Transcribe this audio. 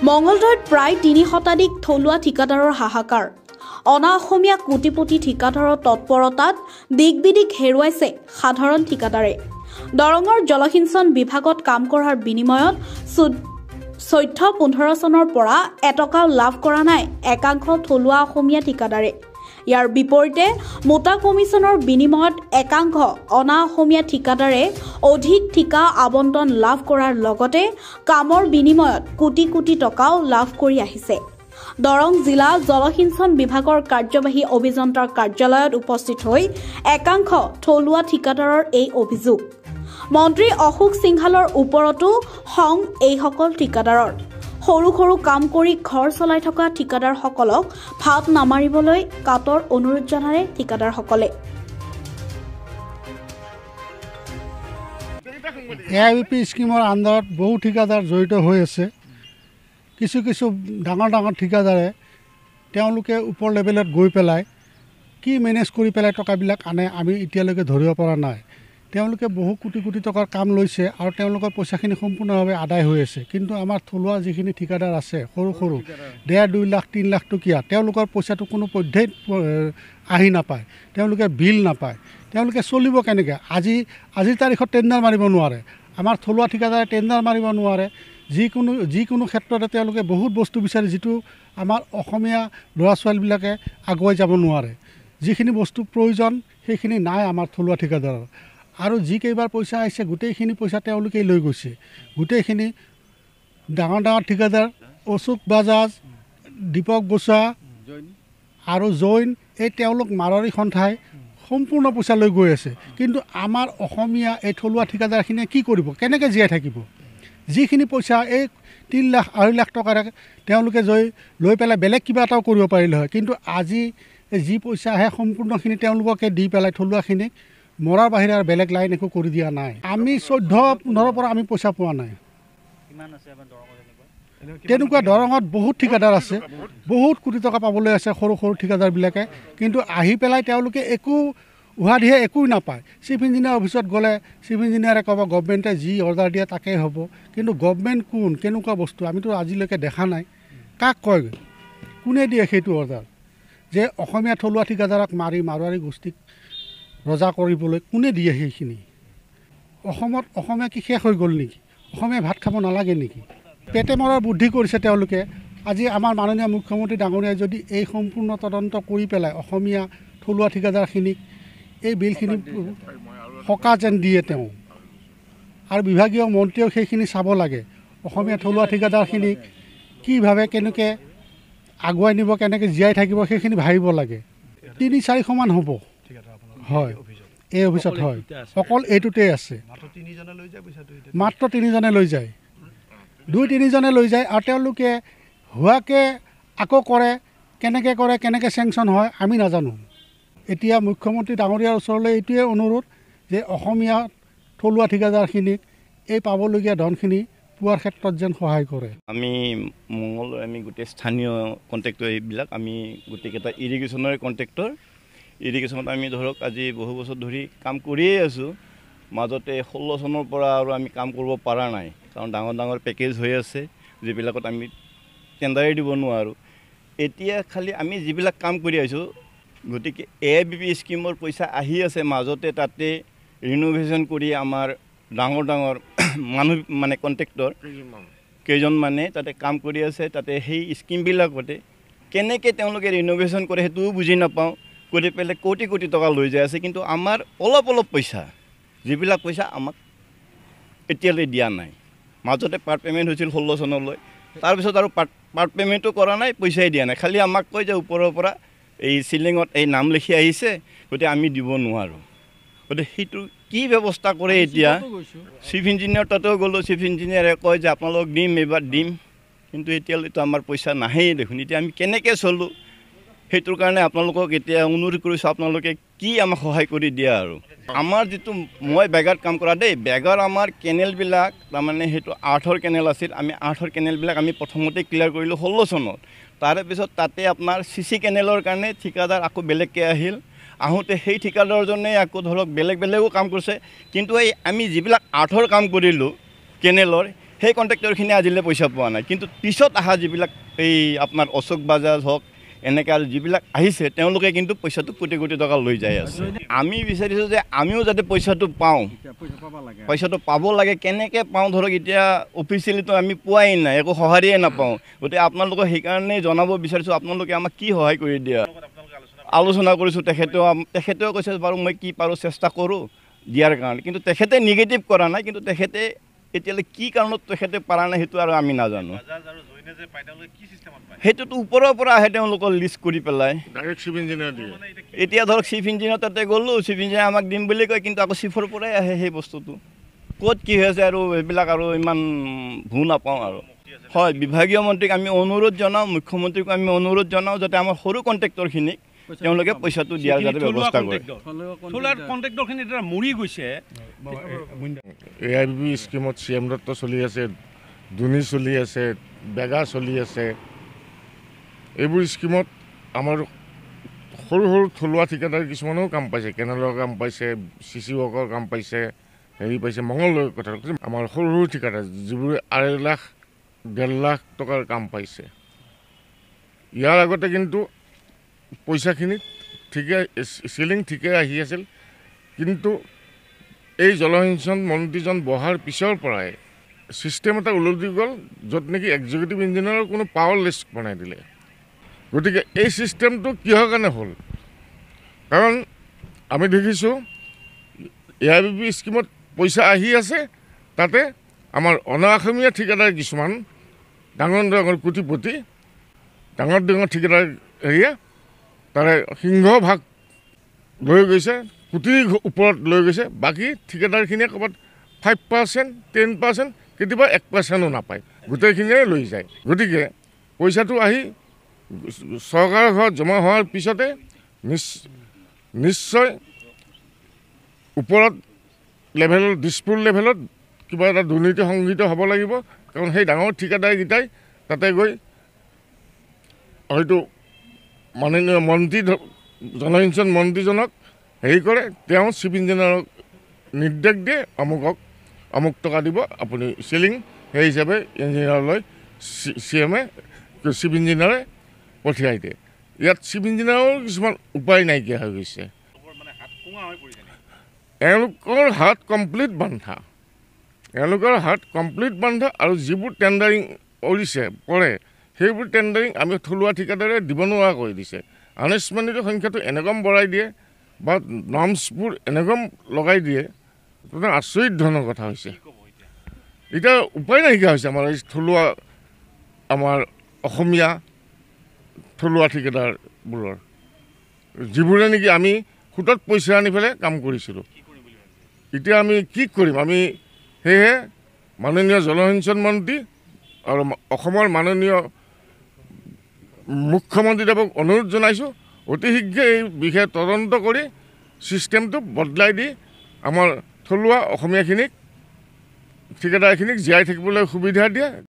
মঙ্গলদৈত প্ৰায় ৩ শতাধিক থলুৱা ঠিকাদাৰৰ হাহাকাৰ। অনা অসমীয়া কোটিপতি ঠিকাদাৰৰ তৎপৰতাত দিক বিদিক হেৰুৱাইছে সাধাৰণ ঠিকাদাৰে। দৰঙৰ জলসিঞ্চন বিভাগত কাম কৰাৰ বিনিময়ত ১৪-১৫ চনৰ পৰা এটকাও লাভ কৰা নাই একাংশ থলুৱা অসমীয়া ঠিকাদাৰে। ইয়াৰ বিপৰীতে মোটা কমিছনৰ বিনিময়ত একাংশ অনা অসমীয়া ঠিকাদাৰে অধিক ঠিকা আবণ্টন লাভ কৰাৰ লগতে কামৰ বিনিময়ত কোটি কোটি টকাও লাভ কৰি আহিছে। দৰং জিলা জলসিঞ্চন বিভাগৰ কাৰ্যবাহী অভিযন্তাৰ কাৰ্যালয়ত উপস্থিত হৈ একাংশ থলুৱা ঠিকাদাৰৰ এই অভিযোগ। মন্ত্ৰী অশোক সিংহালৰ ওপৰতো খং এইসকল ঠিকাদাৰৰ। সৰু সৰু কাম কৰি ঘৰ চলাই থকা ঠিকাদাৰসকলক ভাত নামাৰিবলৈ কাটৰ অনুৰোধ জনালে ঠিকাদাৰসকলে। AIBP স্কিমৰ আণ্ডাৰত বহু ঠিকাদাৰ জড়িত হৈ আছে। কিছু ডাঙৰ ডাঙৰ ঠিকাদাৰে তেওঁলোকে ওপৰ লেভেলত গৈ পেলাই কি মেনেজ কৰি পেলাই টকাবিলাক আনে আমি এতিয়ালৈকে ধৰিব পৰা নাই। তেওঁলোকে বহু কোটি কোটি টকাৰ কাম লৈছে আৰু তেওঁলোকৰ পইচাখিনি সম্পূৰ্ণভাৱে আদায় হৈ আছে। কিন্তু আমাৰ থলুৱা যিখিনি ঠিকাদাৰ আছে সৰু 1.5-2 লাখ 3 লাখ টকীয়া তেওঁলোকৰ পইচাটো কোনো পধ্যেই আহি নাপায়। তেওঁলোকে বিল নাপায়। তেওঁলোকে চলিব কেনেকৈ? আজিৰ তাৰিখত টেণ্ডাৰ মাৰিব নোৱাৰে। আমাৰ থলুৱা ঠিকাদাৰে টেণ্ডাৰ মাৰিব নোৱাৰে। যিকোনো ক্ষেত্ৰতে তেওঁলোকে বহুত বস্তু বিচাৰে যিটো আমাৰ অসমীয়া ল'ৰা ছোৱালীবিলাকে আগুৱাই যাব নোৱাৰে। যিখিনি বস্তু প্ৰয়োজন সেইখিনি নাই আমাৰ থলুৱা ঠিকাদাৰৰ। আৰু যিকেইবাৰ পইচা আহিছে গোটেইখিনি পইচা তেওঁলোকেই লৈ গৈছে। গোটেইখিনি ডাঙৰ ডাঙৰ ঠিকাদাৰ অশোক বাজাজ, দীপক বসুৱা আৰু জৈন এই তেওঁলোক মাৰোৱাৰী সন্থাই সম্পূৰ্ণ পইচা লৈ গৈ আছে। কিন্তু আমাৰ অসমীয়া এই থলুৱা ঠিকাদাৰখিনিয়ে কি কৰিব? কেনেকৈ জীয়াই থাকিব? যিখিনি পইচা এই 3 লাখ 2.5 লাখ টকাৰে তেওঁলোকে লৈ পেলাই বেলেগ কিবা এটাও কৰিব পাৰিলে হয়। কিন্তু আজি যি পইচা আহে সম্পূৰ্ণখিনি তেওঁলোককে দি পেলাই থলুৱাখিনিক মৰাৰ বাহিৰে আৰু বেলেগ লাইন একো কৰি দিয়া নাই। আমি 14-15 পৰা আমি পইচা পোৱা নাই। তেনেকুৱা দৰঙত বহুত ঠিকাদাৰ আছে, বহুত কোটি টকা পাবলৈ আছে সৰু ঠিকাদাৰবিলাকে। কিন্তু আহি পেলাই তেওঁলোকে একো উহাদিহে একোই নাপায়। চিফ ইঞ্জিনিয়াৰ অফিচত গ'লে চিফ ইঞ্জিনিয়াৰে ক'ব গভমেণ্টে যি অৰ্ডাৰ দিয়ে তাকেই হ'ব। কিন্তু গভমেণ্ট কোন, কেনেকুৱা বস্তু আমিতো আজিলৈকে দেখা নাই। কাক কয়? কোনে দিয়ে সেইটো অৰ্ডাৰ? যে অসমীয়া থলুৱা ঠিকাদাৰক মাৰোৱাৰী গোষ্ঠীক ৰজা কৰিবলৈ কোনে দিয়ে সেইখিনি? অসমীয়া কি শেষ হৈ গ'ল নেকি? অসমীয়া ভাত খাব নালাগে নেকি? পেটে মৰাৰ বুদ্ধি কৰিছে তেওঁলোকে। আজি আমাৰ মাননীয় মুখ্যমন্ত্ৰী ডাঙৰীয়াই যদি এই সম্পূৰ্ণ তদন্ত কৰি পেলাই অসমীয়া থলুৱা ঠিকাদাৰখিনিক এই বিলখিনি সকাহ যেন দিয়ে তেওঁ, আৰু বিভাগীয় মন্ত্ৰীয়েও সেইখিনি চাব লাগে। অসমীয়া থলুৱা ঠিকাদাৰখিনিক কিভাৱে কেনেকৈ আগুৱাই নিব, কেনেকৈ জীয়াই থাকিব সেইখিনি ভাবিব লাগে। 3-4শ মান হ'ব। হয়, এই অফিচত হয়, অকল এইটোতেই আছে। মাত্ৰ 3জনে লৈ যায়, 2-3জনে লৈ যায়। আৰু তেওঁলোকে হোৱাকৈ আকৌ কৰে, কেনেকৈ চেংচন হয় আমি নাজানো। এতিয়া মুখ্যমন্ত্ৰী ডাঙৰীয়াৰ ওচৰলৈ এইটোৱে অনুৰোধ যে অসমীয়া থলুৱা ঠিকাদাৰখিনিক এই পাবলগীয়া ধনখিনি পোৱাৰ ক্ষেত্ৰত যেন সহায় কৰে। আমি আমি গোটেই স্থানীয় কণ্ট্ৰেক্টৰ এইবিলাক আমি গোটেইকেইটা ইৰিগেশ্যনৰে কণ্ট্ৰেক্টৰ। ইৰিগেশ্যনত আমি ধৰক আজি বহু বছৰ ধৰি কাম কৰিয়ে আছোঁ। মাজতে 16 চনৰ পৰা আৰু আমি কাম কৰিব পৰা নাই, কাৰণ ডাঙৰ ডাঙৰ পেকেজ হৈ আছে যিবিলাকত আমি টেণ্ডাৰেই দিব নোৱাৰোঁ। এতিয়া খালি আমি যিবিলাক কাম কৰি আছোঁ, গতিকে AIBP স্কিমৰ পইচা আহি আছে মাজতে, তাতে ৰিন'ভেশ্যন কৰি আমাৰ ডাঙৰ মানুহ মানে কণ্ট্ৰেক্টৰ কেইজনমানে তাতে কাম কৰি আছে। তাতে সেই স্কিমবিলাকতে কেনেকৈ তেওঁলোকে ৰিন'ভেশ্যন কৰে সেইটোও বুজি নাপাওঁ। কৰি পেলাই কোটি কোটি টকা লৈ যায় আছে। কিন্তু আমাৰ অলপ পইচা, যিবিলাক পইচা আমাক এতিয়ালৈ দিয়া নাই। মাজতে পাৰ্ট পে'মেণ্ট হৈছিল 16 চনলৈ, তাৰপিছত আৰু পাৰ্ট পে'মেণ্টো কৰা নাই, পইচাই দিয়া নাই। খালি আমাক কয় যে ওপৰৰ পৰা এই চিলিঙত এই নাম লিখি আহিছে, গতিকে আমি দিব নোৱাৰোঁ। গতিকে সেইটো কি ব্যৱস্থা কৰে? এতিয়া চিফ ইঞ্জিনিয়াৰ তাতেও গ'লোঁ, চিফ ইঞ্জিনিয়াৰে কয় যে আপোনালোকক এইবাৰ দিম, কিন্তু এতিয়ালৈতো আমাৰ পইচা নাহেই দেখোন। এতিয়া আমি কেনেকৈ চলোঁ? সেইটোৰ কাৰণে আপোনালোকক এতিয়া অনুৰোধ কৰিছোঁ, আপোনালোকে কি আমাক সহায় কৰি দিয়া। আৰু আমাৰ যিটো মই বেগাৰত কাম কৰা দেই, বেগাৰ আমাৰ কেনেলবিলাক তাৰমানে সেইটো 8ৰ কেনেল আছিল। আমি 8ৰ কেনেলবিলাক আমি প্ৰথমতে ক্লিয়াৰ কৰিলোঁ 16 চনত। তাৰে পিছত তাতে আপোনাৰ CC কেনেলৰ কাৰণে ঠিকাদাৰ আকৌ বেলেগকৈ আহিল। আহোঁতে সেই ঠিকাদাৰজনে আকৌ ধৰক বেলেগো কাম কৰিছে। কিন্তু এই আমি যিবিলাক 8ৰ কাম কৰিলোঁ কেনেলৰ, সেই কণ্ট্ৰেক্টৰখিনিয়ে আজিলৈ পইচা পোৱা নাই। কিন্তু পিছত অহা যিবিলাক এই আপোনাৰ অশোক বাজাজ হওক এনেকৈ আৰু যিবিলাক আহিছে তেওঁলোকে কিন্তু পইচাটো কোটি কোটি টকা লৈ যাই আছে। আমি বিচাৰিছোঁ যে আমিও যাতে পইচাটো পাওঁ, পইচাটো পাব লাগে। কেনেকৈ পাওঁ ধৰক এতিয়া অফিচিয়েলিতো আমি পোৱাই নাই, একো সঁহাৰিয়ে নাপাওঁ। গতিকে আপোনালোকক সেইকাৰণেই জনাব বিচাৰিছোঁ আপোনালোকে আমাক কি সহায় কৰি দিয়া। আলোচনা কৰিছোঁ, তেখেতেও কৈছে বাৰু মই কি পাৰোঁ চেষ্টা কৰোঁ দিয়াৰ কাৰণে, কিন্তু তেখেতে নিগেটিভ কৰা নাই। কিন্তু তেখেতে এতিয়ালৈ কি কাৰণত তেখেতে পৰা নাই সেইটো আৰু আমি নাজানো। সেইটোতো ওপৰৰ পৰা আহে তেওঁলোকৰ লিষ্ট কৰি পেলাই। এতিয়া ধৰক চিফ ইঞ্জিনিয়াৰ তাতে গ'লোঁ, চিফ ইঞ্জিনিয়াৰ আমাক দিম বুলি কয়, কিন্তু আকৌ চিফৰ পৰাই আহে সেই বস্তুটো। ক'ত কি হৈ আছে আৰু এইবিলাক আৰু ইমান ভূ নাপাওঁ আৰু। হয়, বিভাগীয় মন্ত্ৰীক আমি অনুৰোধ জনাওঁ, মুখ্যমন্ত্ৰীক আমি অনুৰোধ জনাওঁ যাতে আমাৰ সৰু কণ্ট্ৰেক্টৰখিনিক তেওঁলোকে পইচাটো দিয়াৰ যাতে ব্যৱস্থা কৰে। মৰি গৈছে AIBB স্কিমত CM দত্ত চলি আছে, ধোনী চলি আছে, বেগা চলি আছে। এইবোৰ স্কিমত আমাৰ সৰু সৰু থলুৱা ঠিকাদাৰ কিছুমানেও কাম পাইছে, কেনেলৰ কাম পাইছে, CC ৱৰ্কৰ কাম পাইছে, হেৰি পাইছে। মঙলদৈৰ কথা আমাৰ সৰু সৰু ঠিকাদাৰ যিবোৰে 2.5 লাখ 1.5 লাখ টকাৰ কাম পাইছে। ইয়াৰ আগতে কিন্তু পইচাখিনি ঠিকে চিলিং ঠিকে আহি আছিল, কিন্তু এই জলসিঞ্চন মন্ত্ৰীজন বহাৰ পিছৰ পৰাই ছিষ্টেম এটা ওলটি গ'ল, য'ত নেকি এক্সিকিউটিভ ইঞ্জিনিয়াৰৰ কোনো পাৱাৰ লিষ্ট বনাই দিলে। গতিকে এই ছিষ্টেমটো কিহৰ কাৰণে হ'ল? কাৰণ আমি দেখিছোঁ AIBB স্কিমত পইচা আহি আছে, তাতে আমাৰ অনাঅসমীয়া ঠিকাদাৰ কিছুমান ডাঙৰ ডাঙৰ কোটিপতি, ডাঙৰ ডাঙৰ ঠিকাদাৰ হেৰিয়া তাৰে সিংহভাগ লৈ গৈছে, কোটিৰ ওপৰত লৈ গৈছে। বাকী ঠিকাদাৰখিনিয়ে ক'ৰবাত 5%, 10%, কেতিয়াবা 1%ও নাপায়, গোটেইখিনিয়ে লৈ যায়। গতিকে পইচাটো আহি চৰকাৰৰ ঘৰত জমা হোৱাৰ পিছতে নিশ্চয় ওপৰত লেভেলত, দিছপুৰ লেভেলত কিবা এটা দুৰ্নীতি সংঘটিত হ'ব লাগিব। কাৰণ সেই ডাঙৰ ঠিকাদাৰকেইটাই তাতে গৈ হয়তো মাননীয় মন্ত্ৰী জলসিঞ্চন মন্ত্ৰীজনক হেৰি কৰে, তেওঁ চিফ ইঞ্জিনিয়াৰক নিৰ্দেশ দিয়ে অমুক টকা দিব আপুনি চিলিং, সেই হিচাপে ইঞ্জিনিয়াৰলৈ CM-এ চিফ ইঞ্জিনিয়াৰে পঠিয়াই দিয়ে। ইয়াত চিফ ইঞ্জিনিয়াৰৰ কিছুমান উপায় নাইকিয়া হৈ গৈছে। এওঁলোকৰ হাত কমপ্লিট বান্ধা, আৰু যিবোৰ টেণ্ডাৰিং পৰে সেইবোৰ টেণ্ডাৰিং আমি থলুৱা ঠিকাদাৰে দিব নোৱাৰা কৰি দিছে। আনুস্মানিকৰ সংখ্যাটো এনেকম বঢ়াই দিয়ে বা নৰ্মছবোৰ এনেকম লগাই দিয়ে, আচৰিত ধৰণৰ কথা হৈছে। এতিয়া উপায় নাইকিয়া হৈছে আমাৰ এই থলুৱা, আমাৰ অসমীয়া থলুৱা ঠিকাদাৰবোৰৰ, যিবোৰে নেকি আমি সুতত পইচা আনি পেলাই কাম কৰিছিলোঁ। এতিয়া আমি কি কৰিম? আমি সেয়েহে মাননীয় জলসিঞ্চন মন্ত্ৰী আৰু অসমৰ মাননীয় মুখ্যমন্ত্ৰীদেৱক অনুৰোধ জনাইছোঁ, অতি শীঘ্ৰে এই বিষয়ে তদন্ত কৰি ছিষ্টেমটো বদলাই দি আমাৰ থলুৱা অসমীয়াখিনিক, ঠিকাদাৰখিনিক জীয়াই থাকিবলৈ সুবিধা দিয়ে।